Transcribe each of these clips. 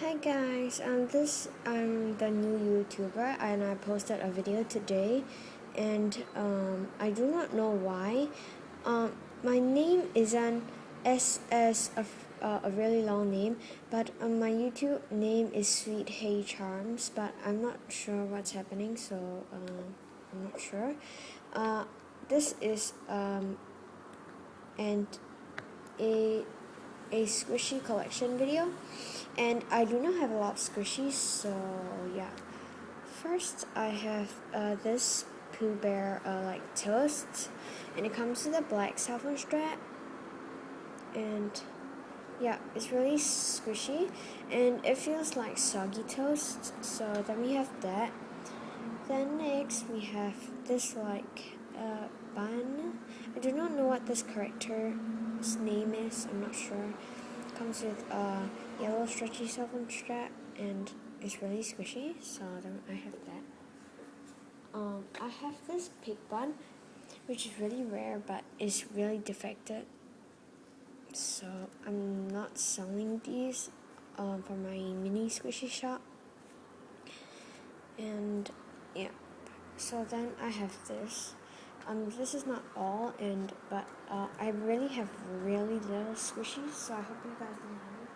Hi guys, I'm the new YouTuber and I posted a video today, and I do not know why. My name isn't a really long name, but my YouTube name is Sweet Hey Charms, but I'm not sure what's happening, so I'm not sure. This is and a squishy collection video, and I do not have a lot of squishies, so yeah. First I have this Pooh Bear like toast, and it comes with a black saffron strap, and yeah, it's really squishy and it feels like soggy toast, so then we have that. Then next we have this like bun. I do not know what this character's name is, I'm not sure. Comes with a yellow stretchy saffron strap and it's really squishy, so then I have that. I have this pig bun, which is really rare but is really defected, so I'm not selling these for my mini squishy shop. And yeah, so then I have this. This is not all, but I really have really little squishies, so I hope you guys don't mind.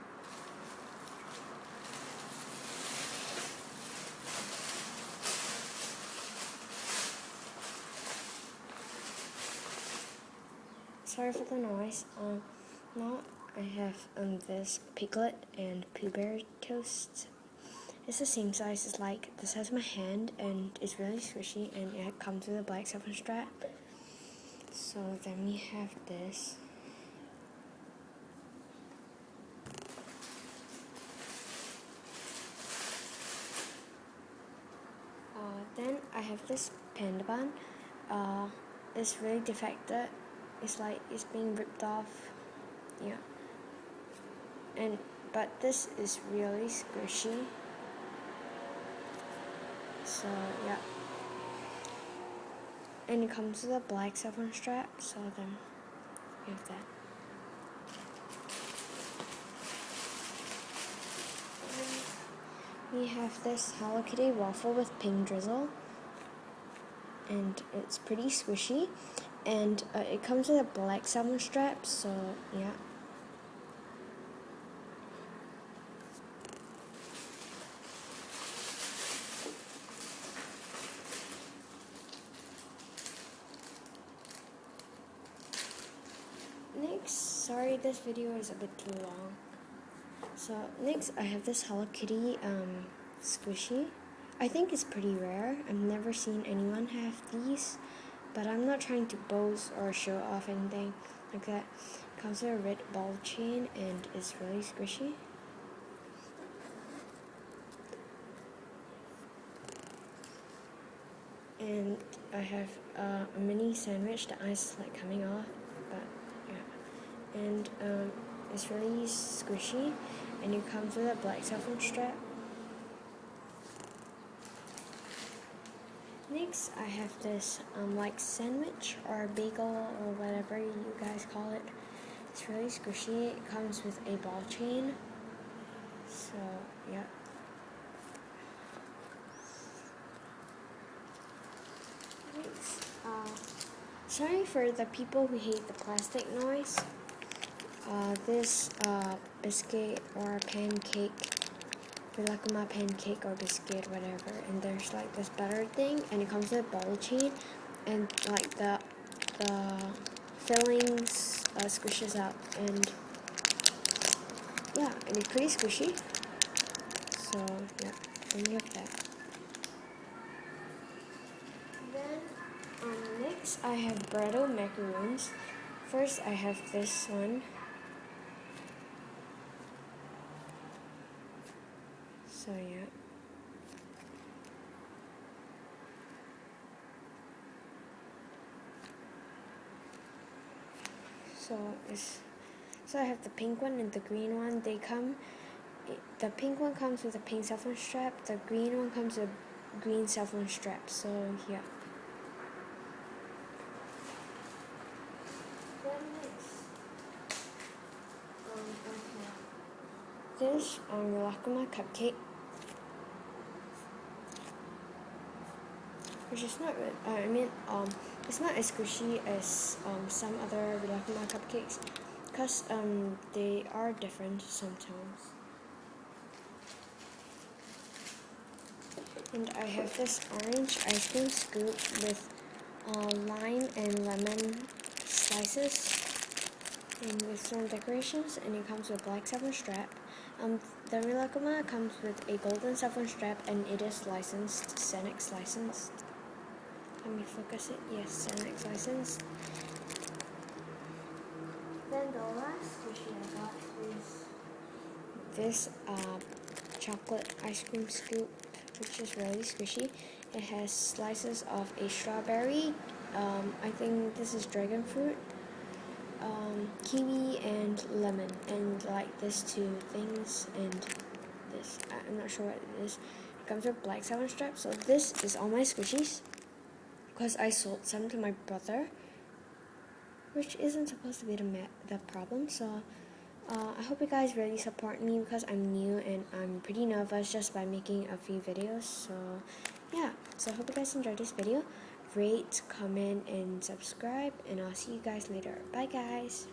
Sorry for the noise. Now I have this Piglet and Pooh Bear toast. It's the same size as like the size of my hand, and it's really squishy, and it comes with a black saffron strap. So then we have this. Then I have this panda bun. It's really defected. It's like it's being ripped off. Yeah. But this is really squishy. So yeah. And it comes with a black saffron strap, so then we have that. We have this Hello Kitty waffle with pink drizzle, and it's pretty squishy, and it comes with a black saffron strap, so yeah. Next, sorry this video is a bit too long. So next I have this Hello Kitty squishy. I think it's pretty rare. I've never seen anyone have these, but I'm not trying to boast or show off anything like that. It comes with a red ball chain and it's really squishy. And I have a mini sandwich. The ice is like coming off, but yeah. And it's really squishy, and it comes with a black saffron strap. Next, I have this like sandwich or bagel or whatever you guys call it. It's really squishy. It comes with a ball chain. So yeah. Next, sorry for the people who hate the plastic noise. This biscuit or pancake, Bilakuma pancake or biscuit, whatever, and there's like this butter thing, and it comes with a ball chain, and like the fillings squishes up, and yeah, and it's pretty squishy. So yeah, and we have that. Then next I have Bretto macaroons. First I have this one. So yeah. So I have the pink one and the green one. The pink one comes with a pink saffron strap. The green one comes with a green saffron strap. So yeah. Then next, this Rilakkuma cupcake, which is not, it's not as squishy as some other Rilakkuma cupcakes, because they are different sometimes. And I have this orange ice cream scoop with lime and lemon slices, and with some decorations, and it comes with black saffron strap. The Rilakkuma comes with a golden saffron strap, and it is licensed, Thks licensed. Let me focus it. Yes, Thks licensed. Then the last squishy I got is this chocolate ice cream scoop, which is really squishy. It has slices of a strawberry, I think this is dragon fruit, kiwi, and lemon, and like these two things, and this, I'm not sure what it is. It comes with black saffron strap. So this is all my squishies, because I sold some to my brother, which isn't supposed to be the problem. So I hope you guys really support me, because I'm new and I'm pretty nervous just by making a few videos. So yeah, so I hope you guys enjoyed this video. Rate, comment, and subscribe, and I'll see you guys later. Bye guys.